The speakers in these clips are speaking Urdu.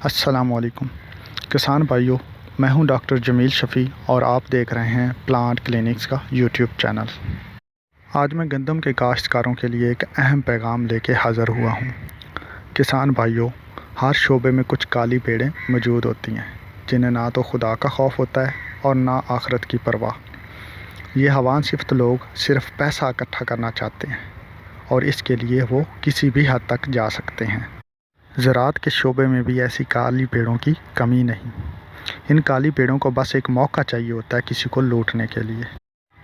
السلام علیکم کسان بھائیوں، میں ہوں ڈاکٹر جمیل شفیع اور آپ دیکھ رہے ہیں پلانٹ کلینکس کا یوٹیوب چینل۔ آج میں گندم کے کاشتکاروں کے لیے ایک اہم پیغام لے کے حاضر ہوا ہوں۔ کسان بھائیوں، ہر شعبے میں کچھ کالی بھیڑیں موجود ہوتی ہیں جنہیں نہ تو خدا کا خوف ہوتا ہے اور نہ آخرت کی پرواہ۔ یہ حیوان صفت لوگ صرف پیسہ اکٹھا کرنا چاہتے ہیں اور اس کے لیے وہ کسی بھی حد تک جا سکتے ہیں۔ زراعت کے شعبے میں بھی ایسی کالی بھیڑوں کی کمی نہیں۔ ان کالی بھیڑوں کو بس ایک موقع چاہیے ہوتا ہے کسی کو لوٹنے کے لیے۔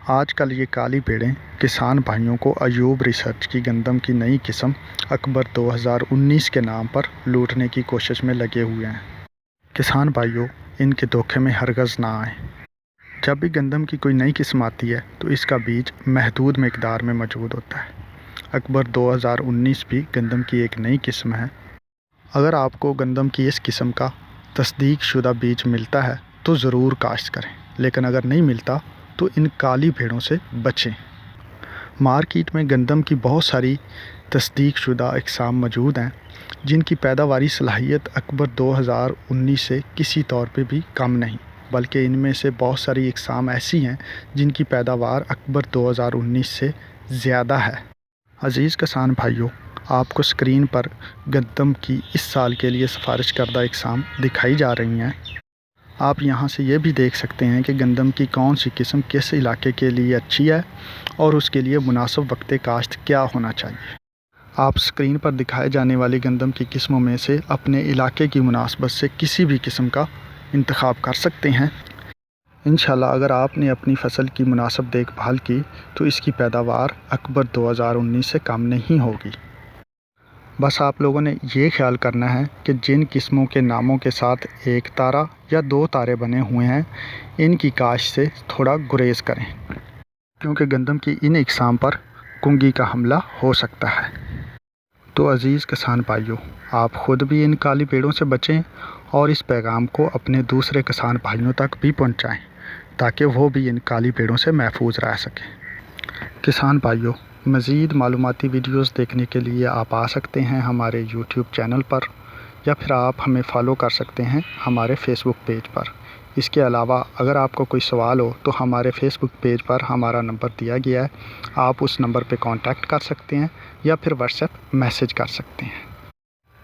آج کل یہ کالی بھیڑیں کسان بھائیوں کو ایوب ریسرچ کی گندم کی نئی قسم اکبر 2019 کے نام پر لوٹنے کی کوشش میں لگے ہوئے ہیں۔ کسان بھائیوں، ان کے دھوکے میں ہرگز نہ آئیں۔ جب بھی گندم کی کوئی نئی قسم آتی ہے تو اس کا بیج محدود مقدار میں موجود ہوتا ہے۔ اکبر 2019 بھی گندم کی ایک نئی قسم ہے۔ اگر آپ کو گندم کی اس قسم کا تصدیق شدہ بیج ملتا ہے تو ضرور کاشت کریں، لیکن اگر نہیں ملتا تو ان کالی بھیڑوں سے بچیں۔ مارکیٹ میں گندم کی بہت ساری تصدیق شدہ اقسام موجود ہیں جن کی پیداواری صلاحیت اکبر 2019 سے کسی طور پہ بھی کم نہیں، بلکہ ان میں سے بہت ساری اقسام ایسی ہیں جن کی پیداوار اکبر 2019 سے زیادہ ہے۔ عزیز کسان بھائیوں، آپ کو اسکرین پر گندم کی اس سال کے لیے سفارش کردہ اقسام دکھائی جا رہی ہیں۔ آپ یہاں سے یہ بھی دیکھ سکتے ہیں کہ گندم کی کون سی قسم کس علاقے کے لیے اچھی ہے اور اس کے لیے مناسب وقت کاشت کیا ہونا چاہیے۔ آپ اسکرین پر دکھائے جانے والی گندم کی قسموں میں سے اپنے علاقے کی مناسبت سے کسی بھی قسم کا انتخاب کر سکتے ہیں۔ انشاءاللہ اگر آپ نے اپنی فصل کی مناسب دیکھ بھال کی تو اس کی پیداوار اکبر 2019 سے کم نہیں ہوگی۔ بس آپ لوگوں نے یہ خیال کرنا ہے کہ جن قسموں کے ناموں کے ساتھ ایک تارہ یا دو تارے بنے ہوئے ہیں ان کی کاشت سے تھوڑا گریز کریں، کیونکہ گندم کی ان اقسام پر کنگھی کا حملہ ہو سکتا ہے۔ تو عزیز کسان بھائیوں، آپ خود بھی ان کالی بھیڑوں سے بچیں اور اس پیغام کو اپنے دوسرے کسان بھائیوں تک بھی پہنچائیں تاکہ وہ بھی ان کالی بھیڑوں سے محفوظ رہ سکیں۔ کسان بھائیوں، مزید معلوماتی ویڈیوز دیکھنے کے لیے آپ آ سکتے ہیں ہمارے یوٹیوب چینل پر، یا پھر آپ ہمیں فالو کر سکتے ہیں ہمارے فیس بک پیج پر۔ اس کے علاوہ اگر آپ کو کوئی سوال ہو تو ہمارے فیس بک پیج پر ہمارا نمبر دیا گیا ہے، آپ اس نمبر پہ کانٹیکٹ کر سکتے ہیں یا پھر واٹس ایپ میسج کر سکتے ہیں۔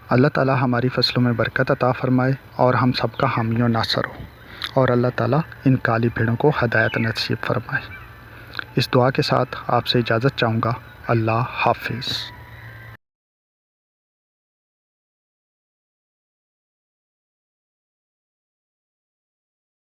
اللہ تعالیٰ ہماری فصلوں میں برکت عطا فرمائے اور ہم سب کا حامی و ناصر ہو، اور اللہ تعالیٰ ان کالی بھیڑوں کو ہدایت نصیب فرمائے۔ اس دعا کے ساتھ آپ سے اجازت چاہوں گا۔ اللہ حافظ۔